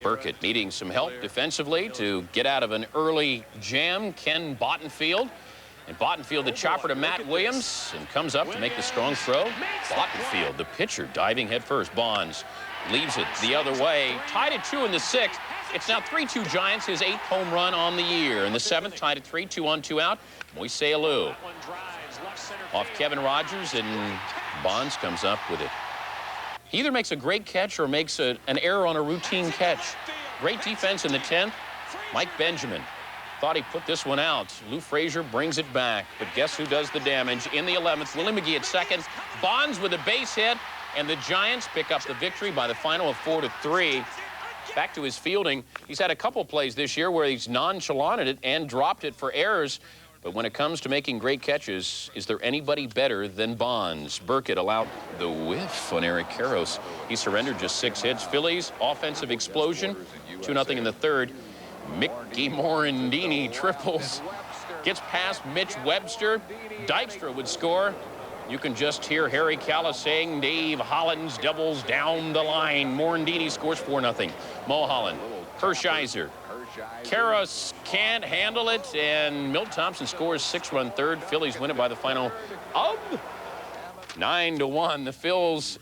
Burkett needing some help defensively to get out of an early jam. Ken Bottenfield. And Bottenfield, the chopper to Matt Williams, and comes up to make the strong throw. Bottenfield, the pitcher, diving headfirst. Bonds leaves it the other way. Tied at 2 in the 6th. It's now 3-2 Giants, his 8th home run on the year. In the 7th, tied at 3, 2 on, 2 out. Moise Alou off Kevin Rogers, and Bonds comes up with it. He either makes a great catch or makes an error on a routine catch. Great defense in the 10th. Mike Benjamin thought he put this one out. Lou Frazier brings it back. But guess who does the damage in the 11th? Willie McGee at second. Bonds with a base hit. And the Giants pick up the victory by the final of 4-3. Back to his fielding. He's had a couple plays this year where he's nonchalanted it and dropped it for errors. But when it comes to making great catches, is there anybody better than Bonds? Burkett allowed the whiff on Eric Karros. He surrendered just 6 hits. Phillies, offensive explosion, 2-0 in the 3rd. Mickey Morandini triples. Gets past Mitch Webster. Dykstra would score. You can just hear Harry Callis saying Dave Hollins doubles down the line. Morandini scores 4-0. Mulholland, Hershiser. Karros can't handle it, and Milt Thompson scores 6-run 3rd. Phillies win it by the final of 9-1. The Phils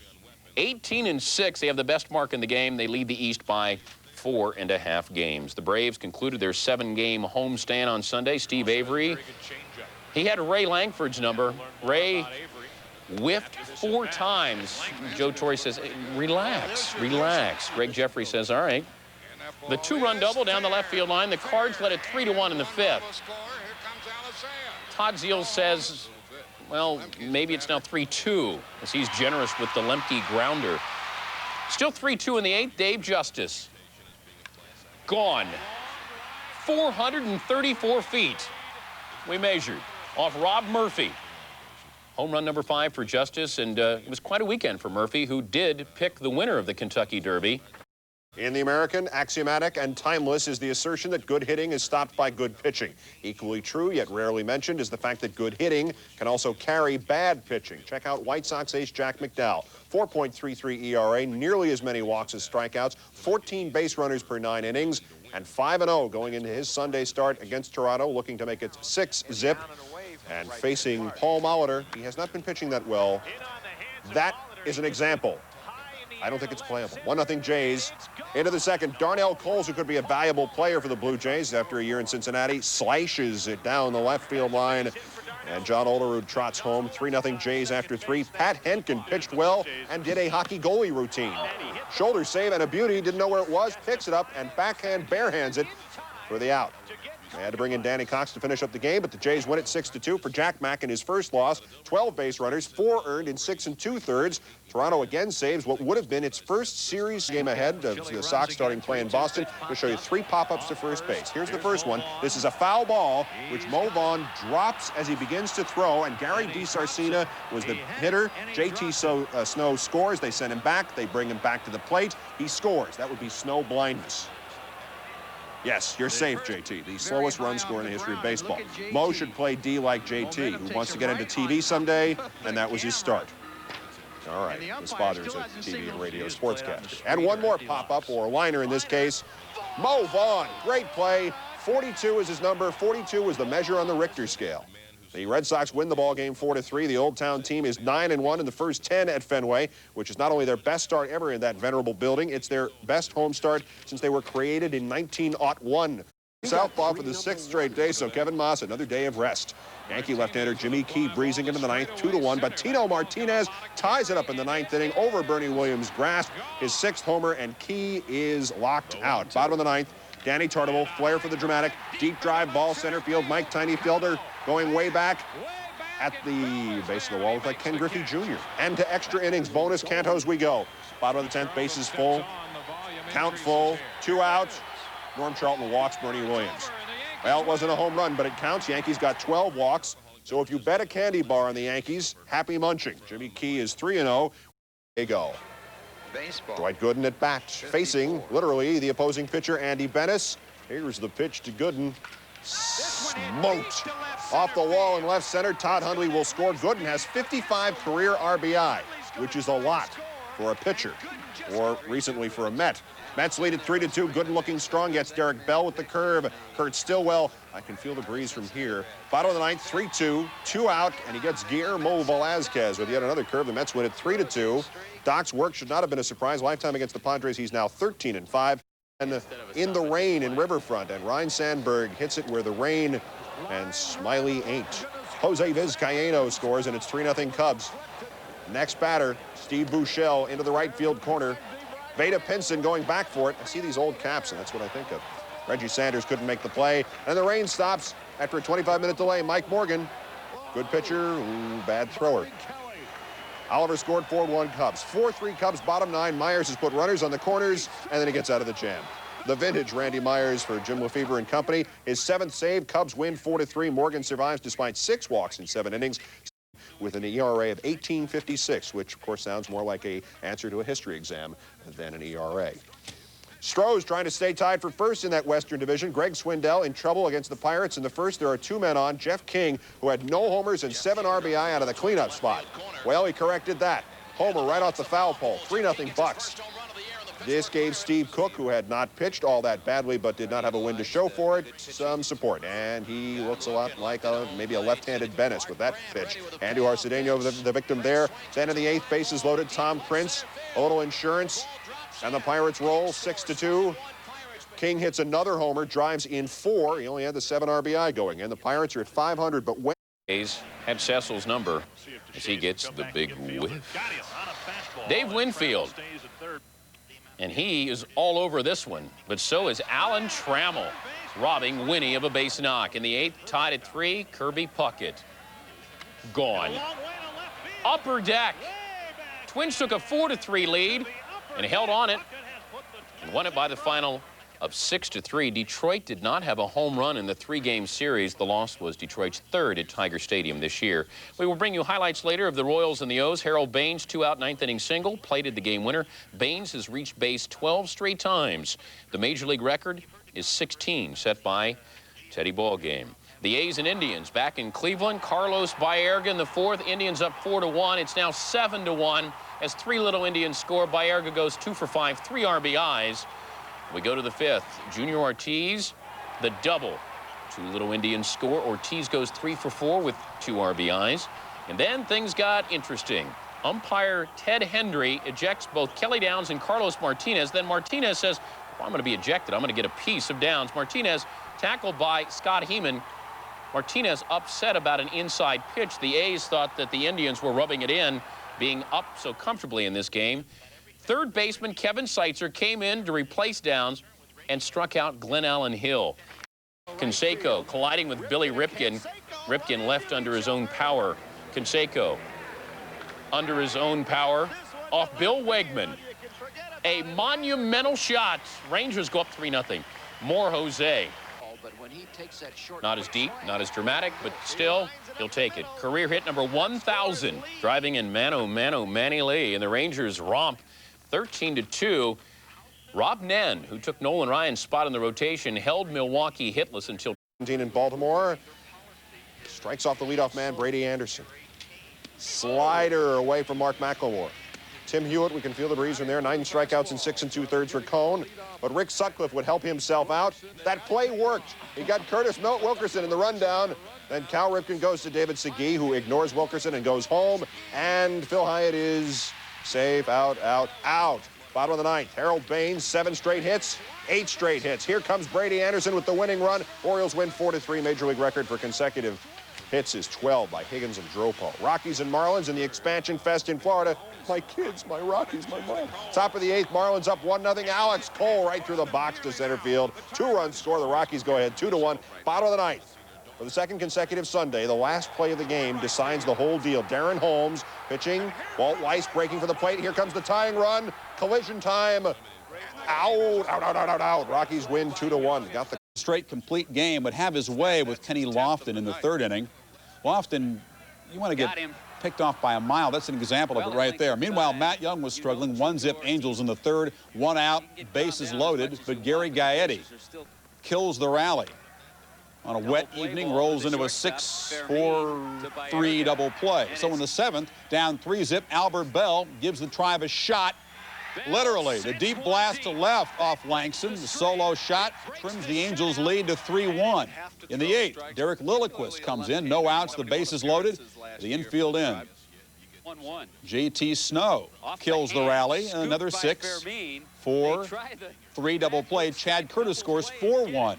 18-6. They have the best mark in the game. They lead the East by 4.5 games. The Braves concluded their 7-game homestand on Sunday. Steve Avery, he had Ray Langford's number. Ray whiffed 4 times. Joe Torre says, hey, relax, relax. Greg Jeffrey says, all right. The 2-run double down the left field line. The Cards led it 3-1 in the 5th. Todd Zeal says, well, maybe it's now 3-2, as he's generous with the Lemke grounder. Still 3-2 in the 8th. Dave Justice. Gone. 434 feet. We measured off Rob Murphy. Home run number 5 for Justice, and it was quite a weekend for Murphy, who did pick the winner of the Kentucky Derby. In the American, axiomatic and timeless is the assertion that good hitting is stopped by good pitching. Equally true, yet rarely mentioned, is the fact that good hitting can also carry bad pitching. Check out White Sox ace Jack McDowell. 4.33 ERA, nearly as many walks as strikeouts, 14 base runners per 9 innings, and 5-0 going into his Sunday start against Toronto, looking to make it 6-zip. And facing Paul Molitor, he has not been pitching that well. That is an example. I don't think it's playable. 1-0 Jays. Into the 2nd, Darnell Coles, who could be a valuable player for the Blue Jays after a year in Cincinnati, slashes it down the left field line. And John Olerud trots home. 3-0 Jays after 3. Pat Henkin pitched well and did a hockey goalie routine. Shoulder save and a beauty, didn't know where it was, picks it up and backhand barehands it for the out. They had to bring in Danny Cox to finish up the game, but the Jays win it 6-2 for Jack Mack in his first loss. 12 base runners, 4 earned in 6 2/3. Toronto again saves what would have been its first series game ahead of the Sox starting play in Boston. We'll show you 3 pop-ups to first base. Here's the first one. This is a foul ball, which Mo Vaughn drops as he begins to throw, and Gary DiSarcina was the hitter. JT Snow scores. They send him back. They bring him back to the plate. He scores. That would be Snow blindness. Yes, you're safe, JT. The slowest run scorer in the history of baseball. Mo should play D like JT, who wants to get into TV someday, and that was his start. All right, his father's a TV and radio sportscaster. And one more pop-up, or liner in this case. Mo Vaughn, great play. 42 is his number. 42 was the measure on the Richter scale. The Red Sox win the ball game 4-3. The Old Town team is 9-1 in the first 10 at Fenway, which is not only their best start ever in that venerable building, it's their best home start since they were created in 1901. Southpaw for the 6th straight day, so Kevin Moss, another day of rest. Yankee left-hander Jimmy Key breezing into the 9th, 2-1, but Tino Martinez ties it up in the 9th inning over Bernie Williams' grasp. His 6th homer, and Key is locked out. Bottom of the 9th, Danny Tartabull, flair for the dramatic, deep drive, ball center field. Mike Tiny Fielder going way back at the base of the wall, looked like Ken Griffey Jr. And to extra innings, bonus cantos we go. Bottom of the 10th, bases full, count full, 2 outs. Norm Charlton walks Bernie Williams. Well, it wasn't a home run, but it counts. Yankees got 12 walks. So if you bet a candy bar on the Yankees, happy munching. Jimmy Key is 3-0. They go. Baseball. Dwight Gooden at bat, facing, literally, the opposing pitcher, Andy Bennis. Here's the pitch to Gooden. Smoked off the wall in left center. Todd Hundley will score. Gooden has 55 career RBI, which is a lot for a pitcher, or recently for a Met. Mets lead at 3-2. Good looking strong. Gets Derek Bell with the curve. Kurt Stillwell. I can feel the breeze from here. Bottom of the ninth, 3-2. 2 out, and he gets Guillermo Velazquez with yet another curve. The Mets win at 3-2. Doc's work should not have been a surprise. Lifetime against the Padres. He's now 13-5. And in the rain in Riverfront, and Ryne Sandberg hits it where the rain and Smiley ain't. Jose Vizcaíno scores, and it's 3-0 Cubs. Next batter, Steve Buechele into the right field corner. Vada Pinson going back for it. I see these old caps, and that's what I think of. Reggie Sanders couldn't make the play, and the rain stops after a 25-minute delay. Mike Morgan, good pitcher, bad thrower. Oliver scored 4-1 Cubs. 4-3 Cubs, bottom 9. Myers has put runners on the corners, and then he gets out of the jam. The vintage Randy Myers for Jim Lefebvre and company. His 7th save. Cubs win 4-3. Morgan survives despite 6 walks in 7 innings with an ERA of 18.56, which, of course, sounds more like an answer to a history exam than an ERA. Stroh's trying to stay tied for first in that Western Division. Greg Swindell in trouble against the Pirates in the first. There are 2 men on. Jeff King, who had no homers and 7 RBI out of the cleanup spot. Well, he corrected that. Homer right off the foul pole. 3-0 Bucks. This gave Steve Cook, who had not pitched all that badly but did not have a win to show for it, some support. And he looks a lot like maybe a left-handed Bennis with that pitch. Andy Arcedeno, the victim there. Then in the 8th, bases loaded, Tom Prince, a little insurance. And the Pirates roll 6-2. King hits another homer, drives in 4. He only had the 7 RBI going. And the Pirates are at 500, but when had Cecil's number as he gets the big whiff. Dave Winfield. And he is all over this one, but so is Alan Trammell, robbing Winnie of a base knock. In the 8th, tied at 3, Kirby Puckett. Gone. Upper deck. Twins took a 4-3 lead and held on it and won it by the final of 6-3. Detroit did not have a home run in the 3-game series. The loss was Detroit's 3rd at Tiger Stadium this year. We will bring you highlights later of the Royals and the O's. Harold Baines, 2-out 9th inning single, plated the game winner. Baines has reached base 12 straight times. The Major League record is 16, set by Teddy Ballgame. The A's and Indians back in Cleveland. Carlos Baerga in the 4th. Indians up 4-1. It's now 7-1 as 3 little Indians score. Baerga goes 2 for 5, 3 RBIs. We go to the 5th. Junior Ortiz, the double. 2 little Indians score. Ortiz goes 3 for 4 with 2 RBIs. And then things got interesting. Umpire Ted Hendry ejects both Kelly Downs and Carlos Martinez. Then Martinez says, well, I'm going to be ejected. I'm going to get a piece of Downs. Martinez tackled by Scott Heeman. Martinez upset about an inside pitch. The A's thought that the Indians were rubbing it in, being up so comfortably in this game. Third baseman Kevin Seitzer came in to replace Downs and struck out Glenn Allen Hill. Canseco colliding with Billy Ripken. Ripken left under his own power. Canseco under his own power off Bill Wegman. A monumental shot. Rangers go up 3-0. More Jose. Not as deep, not as dramatic, but still, he'll take it. Career hit number 1,000, driving in Mano Manny Lee, and the Rangers romp 13-2. Rob Nen, who took Nolan Ryan's spot in the rotation, held Milwaukee hitless until 17 in Baltimore. Strikes off the leadoff man, Brady Anderson. Slider away from Mark McLemore. Tim Hewitt, we can feel the breeze from there. 9 strikeouts and 6 2/3 for Cone. But Rick Sutcliffe would help himself out. That play worked. He got Curtis Wilkerson in the rundown. Then Cal Ripken goes to David Segui, who ignores Wilkerson and goes home. And Phil Hyatt is safe, out. Bottom of the 9th, Harold Baines, 7 straight hits, 8 straight hits. Here comes Brady Anderson with the winning run. Orioles win 4-3. Major League record for consecutive hits is 12 by Higgins and Dropo. Rockies and Marlins in the expansion fest in Florida. My kids, my Rockies, my mom. Top of the 8th, Marlins up 1-0. Alex Cole right through the box to center field. 2-run score. The Rockies go ahead 2-1. Bottom of the 9th. For the 2nd consecutive Sunday, the last play of the game decides the whole deal. Darren Holmes pitching. Walt Weiss breaking for the plate. Here comes the tying run. Collision time. Out. Rockies win 2-1. Got the straight complete game, would have his way with Kenny Lofton in the 3rd inning. Lofton, you want to get picked off by a mile. That's an example of it right there. Meanwhile, Matt Young was struggling. 1-zip Angels in the 3rd. 1 out, bases loaded, but Gary Gaetti kills the rally. On a wet evening, rolls into a 6-4-3 double play. So in the 7th, down 3-zip, Albert Bell gives the Tribe a shot. Literally, the deep blast to left off Langston. The solo shot trims the Angels' lead to 3-1. In the 8th, Derek Lilliquist comes in. No outs, the bases loaded. The infield in. JT Snow kills the rally. Another 6, 4, 3 double play. Chad Curtis scores 4-1.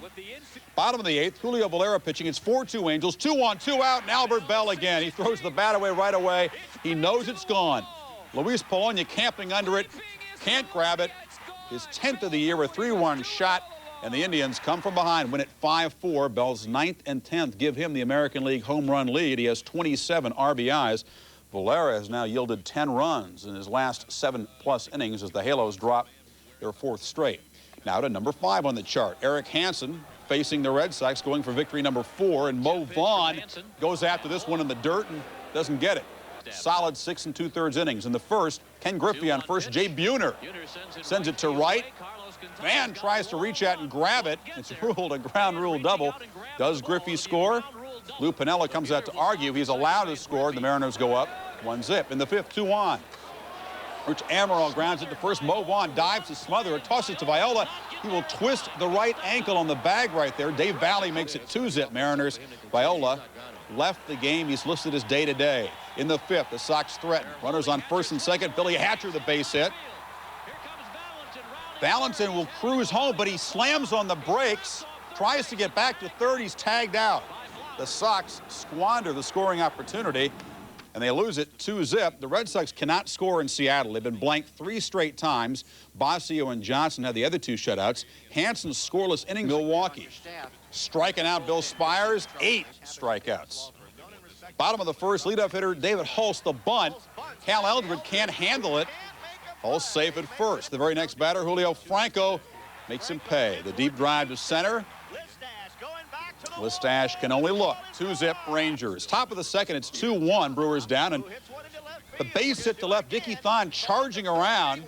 Bottom of the 8th, Julio Valera pitching. It's 4-2 Angels. 2-1, 2 out, and Albert Bell again. He throws the bat away right away. He knows it's gone. Luis Polonia camping under it. Can't grab it. His 10th of the year, a 3-1 shot, and the Indians come from behind, win it 5-4. Bell's 9th and 10th give him the American League home run lead. He has 27 RBIs. Valera has now yielded 10 runs in his last 7+ innings as the Halos drop their 4th straight. Now to number 5 on the chart, Eric Hansen facing the Red Sox, going for victory number 4, and Mo Vaughn goes after this one in the dirt and doesn't get it. Solid 6 2/3 innings. In the first, Ken Griffey on first. Jay Buhner sends it to right. Man tries to reach out and grab it. It's ruled a ground rule double. Does Griffey score? Lou Piniella comes out to argue. He's allowed to score. The Mariners go up 1-0. In the 5th, 2 on. Rich Amaral grounds it to first. Mo Vaughn dives to smother it, tosses to Viola. He will twist the right ankle on the bag right there. Dave Valley makes it 2-0 Mariners. Viola left the game. He's listed as day-to-day. In the 5th, the Sox threaten. Runners on first and second. Billy Hatcher, the base hit. Valentin will cruise home, but he slams on the brakes. Tries to get back to third. He's tagged out. The Sox squander the scoring opportunity, and they lose it 2-0. The Red Sox cannot score in Seattle. They've been blanked 3 straight times. Bosio and Johnson had the other 2 shutouts. Hansen's scoreless inning. Milwaukee striking out Bill Spires, 8 strikeouts. Bottom of the first, leadoff hitter David Hulse, the bunt. Cal Eldred can't handle it. Hulse safe at first. The very next batter, Julio Franco, makes him pay. The deep drive to center. Listash can only look. 2-0 Rangers. Top of the second, it's 2-1. Brewers down, and the base hit to left. Dickie Thon charging around.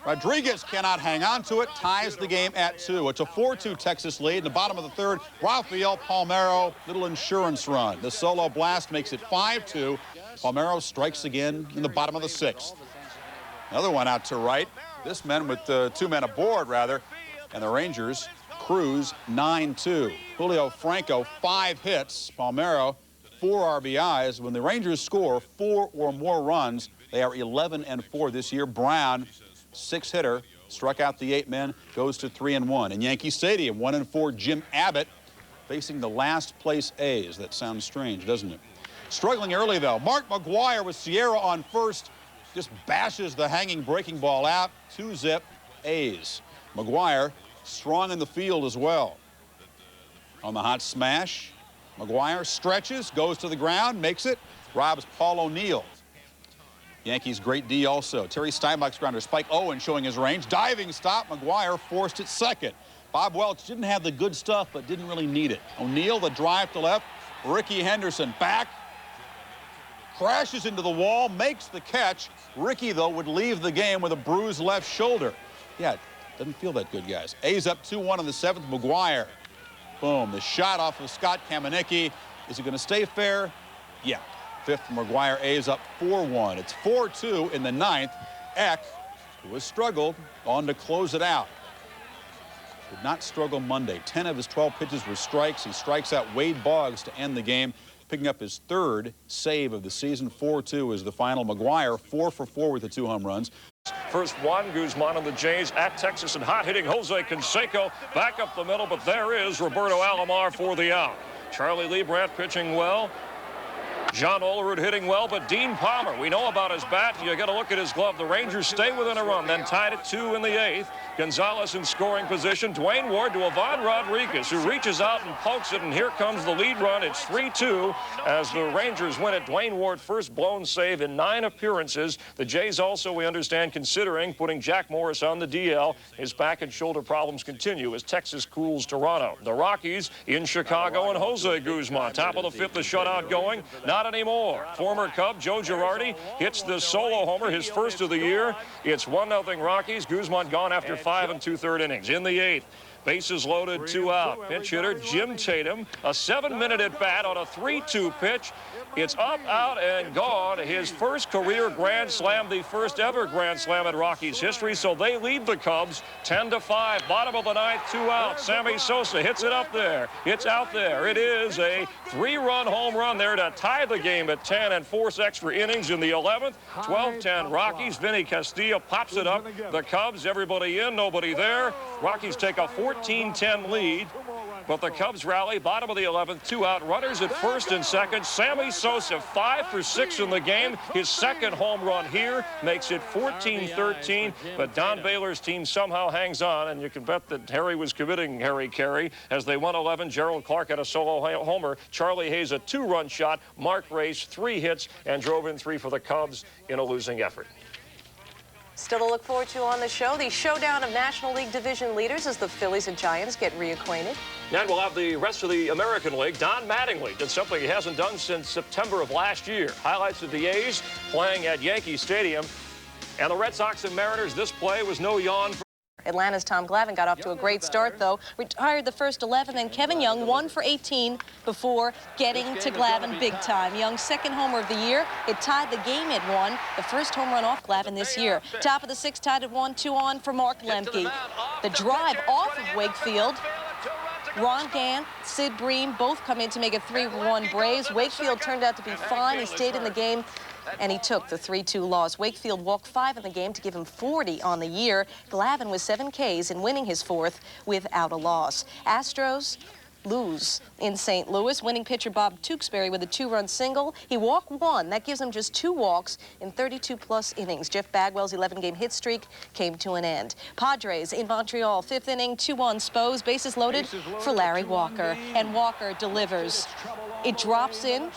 Rodriguez cannot hang on to it. Ties the game at 2. It's a 4-2 Texas lead. In the bottom of the 3rd, Rafael Palmeiro, little insurance run. The solo blast makes it 5-2. Palmeiro strikes again in the bottom of the 6th. Another one out to right. This man with 2 men aboard, rather, and the Rangers cruise 9-2. Julio Franco, 5 hits. Palmeiro, 4 RBIs. When the Rangers score 4 or more runs, they are 11-4 this year. Brown, 6-hitter, struck out the 8 men, goes to 3-1. In Yankee Stadium, 1-4 Jim Abbott facing the last place A's. That sounds strange, doesn't it? Struggling early, though. Mark McGwire with Sierra on first, just bashes the hanging breaking ball out. 2-0 A's. McGwire strong in the field as well. On the hot smash, McGwire stretches, goes to the ground, makes it, robs Paul O'Neill. Yankees great D also. Terry Steinbach's grounder. Spike Owen showing his range. Diving stop. McGwire forced it second. Bob Welch didn't have the good stuff, but didn't really need it. O'Neill, the drive to left. Ricky Henderson back. Crashes into the wall, makes the catch. Ricky, though, would leave the game with a bruised left shoulder. Yeah, doesn't feel that good, guys. A's up 2-1 in the 7th. McGwire. Boom. The shot off of Scott Kamenicki. Is it going to stay fair? Yeah. 5th, McGwire. A's up 4-1. It's 4-2 in the 9th. Eck, who has struggled, on to close it out. Did not struggle Monday. 10 of his 12 pitches were strikes. He strikes out Wade Boggs to end the game, picking up his 3rd save of the season. 4-2 is the final. McGwire 4 for 4 with the 2 home runs. First Juan Guzman on the Jays at Texas, and hot-hitting Jose Canseco back up the middle, but there is Roberto Alomar for the out. Charlie Leibrandt pitching well. John Olerud hitting well, but Dean Palmer, we know about his bat. You got to look at his glove. The Rangers stay within a run, then tied at 2 in the 8th. Gonzalez in scoring position. Dwayne Ward to Ivan Rodriguez, who reaches out and pokes it, and here comes the lead run. It's 3-2 as the Rangers win it. Dwayne Ward, first blown save in 9 appearances. The Jays also, we understand, considering putting Jack Morris on the DL. His back and shoulder problems continue as Texas cools Toronto. The Rockies in Chicago, and Jose Guzman. Top of the 5th, the shutout going. Not anymore. Former Cub Joe Girardi hits the solo homer, his first of the year. It's 1-0 Rockies. Guzman gone after 5 2/3 innings. In the 8th, bases loaded, 2 out. Pinch hitter Jim Tatum, a 7-minute at bat on a 3-2 pitch. It's up, out, and gone. His first career grand slam, the first ever grand slam in Rockies history. So they lead the Cubs 10-5. Bottom of the ninth, 2 out. Sammy Sosa hits it up there. It's out there. It is a 3-run home run there to tie the game at 10 and force extra innings in the 11th. 12-10 Rockies. Vinny Castillo pops it up. The Cubs, everybody in, nobody there. Rockies take a 14-10 lead. But the Cubs rally, bottom of the 11th, 2 out, runners at first and second. Sammy Sosa, 5 for 6 in the game. His second home run here makes it 14-13. But Don Baylor's team somehow hangs on, and you can bet that Harry was committing Harry Carey as they won 11. Gerald Clark had a solo homer. Charlie Hayes a 2-run shot. Mark Race 3 hits and drove in 3 for the Cubs in a losing effort. Still to look forward to on the show, the showdown of National League division leaders as the Phillies and Giants get reacquainted. And we'll have the rest of the American League. Don Mattingly did something he hasn't done since September of last year. Highlights of the A's playing at Yankee Stadium. And the Red Sox and Mariners, this play was no yawn. Atlanta's Tom Glavine got off to a great start, though. Retired the first 11, and Kevin Young 1 for 18 before getting to Glavine big time. Young's second homer of the year. It tied the game at 1, the first home run off Glavine this year. Top of the 6th, tied at 1, 2 on for Mark Lemke. The drive off of Wakefield. Ron Gant, Sid Bream both come in to make it 3-1 Braves. Wakefield turned out to be fine. He stayed in the game, and he took the 3-2 loss. Wakefield walked 5 in the game to give him 40 on the year. Glavine with 7 Ks in winning his 4th without a loss. Astros lose in St. Louis. Winning pitcher Bob Tewksbury with a 2-run single. He walked 1. That gives him just 2 walks in 32-plus innings. Jeff Bagwell's 11-game hit streak came to an end. Padres in Montreal, 5th inning, 2-1 Expos. Bases loaded for Larry Walker, and Walker delivers. It drops in.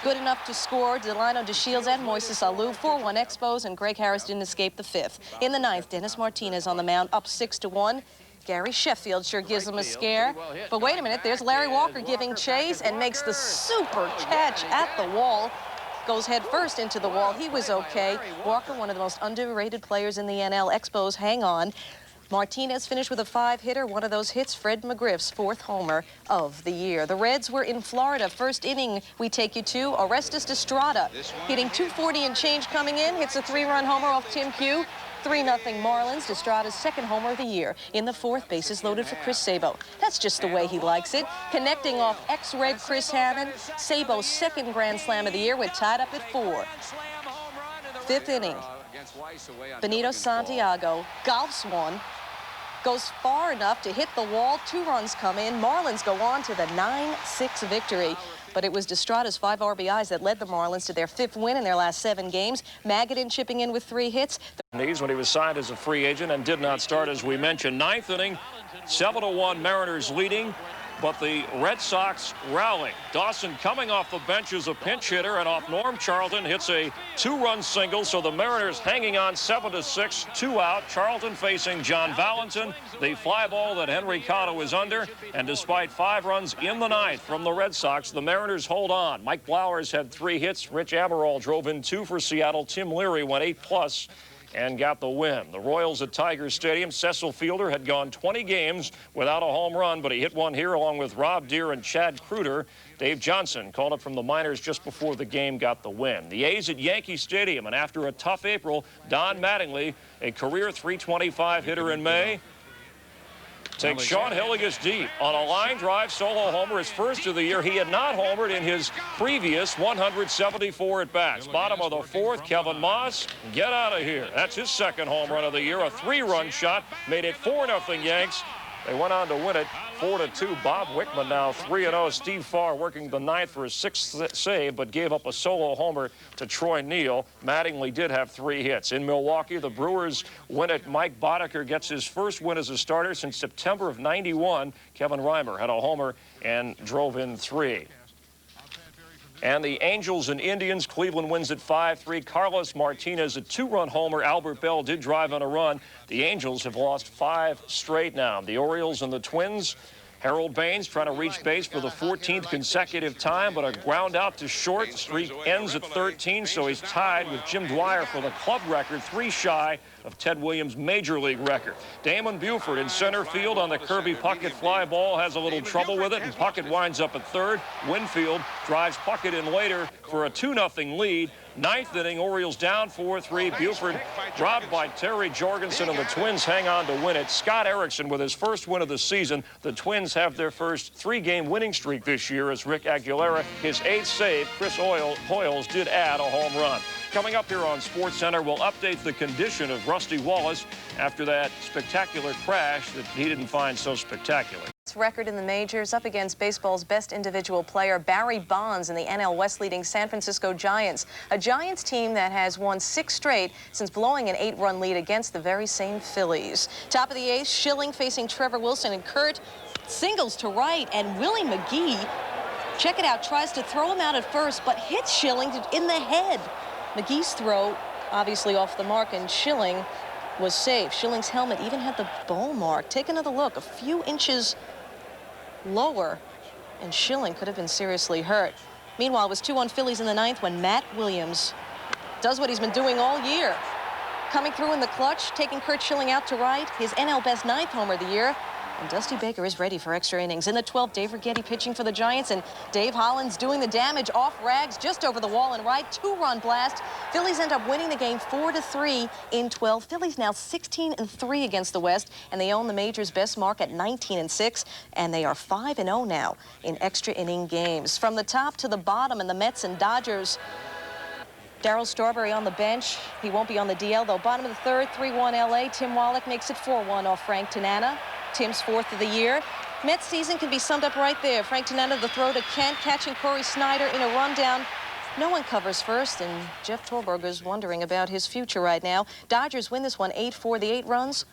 Good enough to score Delino DeShields and Moises Alou. 4-1 Expos, and Greg Harris didn't escape the 5th. In the 9th, Dennis Martinez on the mound, up 6-1. Gary Sheffield sure gives him a scare. But wait a minute, there's Larry Walker giving chase and makes the super catch at the wall. Goes head first into the wall. He was okay. Walker, one of the most underrated players in the NL. Expos hang on. Martinez finished with a 5-hitter. One of those hits, Fred McGriff's 4th homer of the year. The Reds were in Florida. First inning we take you to. Orestes Estrada hitting 240 and change coming in. Hits a 3-run homer off Tim Pugh. 3-0 Marlins. Estrada's 2nd homer of the year. In the 4th, bases loaded for Chris Sabo. That's just the way he likes it. Connecting off ex-Red Chris Hammond. Sabo's 2nd grand slam of the year, with tied up at 4. 5th inning. Benito Santiago golfs one. Goes far enough to hit the wall. 2 runs come in. Marlins go on to the 9-6 victory. But it was Estrada's 5 RBIs that led the Marlins to their 5th win in their last 7 games. Magadan chipping in with 3 hits. When he was signed as a free agent and did not start, as we mentioned. 9th inning, 7-1 Mariners leading. But the Red Sox rally. Dawson coming off the bench as a pinch hitter, and off Norm Charlton hits a 2-run single. So the Mariners hanging on 7-6, 2 out. Charlton facing John Valentin, the fly ball that Henry Cotto is under. And despite 5 runs in the 9th from the Red Sox, the Mariners hold on. Mike Blowers had 3 hits. Rich Amaral drove in 2 for Seattle. Tim Leary went 8+ and got the win. The Royals at Tiger Stadium. Cecil Fielder had gone 20 games without a home run, but he hit one here along with Rob Deere and Chad Kruder. Dave Johnson called up from the minors just before the game, got the win. The A's at Yankee Stadium, and after a tough April, Don Mattingly, a career .325 hitter in May, takes Sean Hilligus deep on a line drive solo homer, his first of the year. He had not homered in his previous 174 at-bats. Bottom of the 4th, Kevin Moss, get out of here. That's his 2nd home run of the year, a 3-run shot, made it 4-0 Yanks. They went on to win it 4-2. Bob Wickman now 3-0. Steve Farr working the 9th for his 6th save, but gave up a solo homer to Troy Neal. Mattingly did have 3 hits. In Milwaukee, the Brewers win it. Mike Boddicker gets his first win as a starter since September of '91. Kevin Reimer had a homer and drove in 3. And the Angels and Indians, Cleveland wins at 5-3. Carlos Martinez, a 2-run homer. Albert Bell did drive on a run. The Angels have lost 5 straight now. The Orioles and the Twins Harold Baines trying to reach base for the 14th consecutive time, but a ground out to short. The streak ends at 13, so he's tied with Jim Dwyer for the club record, 3 shy of Ted Williams' major league record. Damon Buford in center field on the Kirby Puckett fly ball has a little trouble with it, and Puckett winds up at third. Winfield drives Puckett in later for a 2-0 lead. 9th inning, Orioles down 4-3. Buford dropped by Terry Jorgensen, and the Twins hang on to win it. Scott Erickson with his first win of the season. The Twins have their first 3-game winning streak this year as Rick Aguilera, his 8th save. Chris Hoyles did add a home run. Coming up here on SportsCenter, we'll update the condition of Rusty Wallace after that spectacular crash that he didn't find so spectacular. Record in the majors up against baseball's best individual player, Barry Bonds, in the NL West leading San Francisco Giants. A Giants team that has won 6 straight since blowing an 8-run lead against the very same Phillies. Top of the 8th, Schilling facing Trevor Wilson, and Kurt singles to right, and Willie McGee, check it out, tries to throw him out at first, but hits Schilling in the head. McGee's throw obviously off the mark, and Schilling was safe. Schilling's helmet even had the ball mark. Take another look, a few inches lower, and Schilling could have been seriously hurt. Meanwhile, it was 2-1 Phillies in the 9th when Matt Williams does what he's been doing all year. Coming through in the clutch, taking Curt Schilling out to right, his NL best 9th homer of the year. And Dusty Baker is ready for extra innings. In the 12th, Dave Righetti pitching for the Giants, and Dave Hollins doing the damage off Rags just over the wall and right. 2-run blast. Phillies end up winning the game 4-3 in 12. Phillies now 16-3 against the West, and they own the major's best mark at 19-6, and they are 5-0 now in extra inning games. From the top to the bottom, and the Mets and Dodgers. Darryl Strawberry on the bench. He won't be on the DL, though. Bottom of the 3rd, 3-1 LA. Tim Wallach makes it 4-1 off Frank Tanana. Tim's 4th of the year. Mets season can be summed up right there. Frank Tanana, the throw to Kent, catching Corey Snyder in a rundown. No one covers first, and Jeff Torberger's wondering about his future right now. Dodgers win this one 8-4. The 8 runs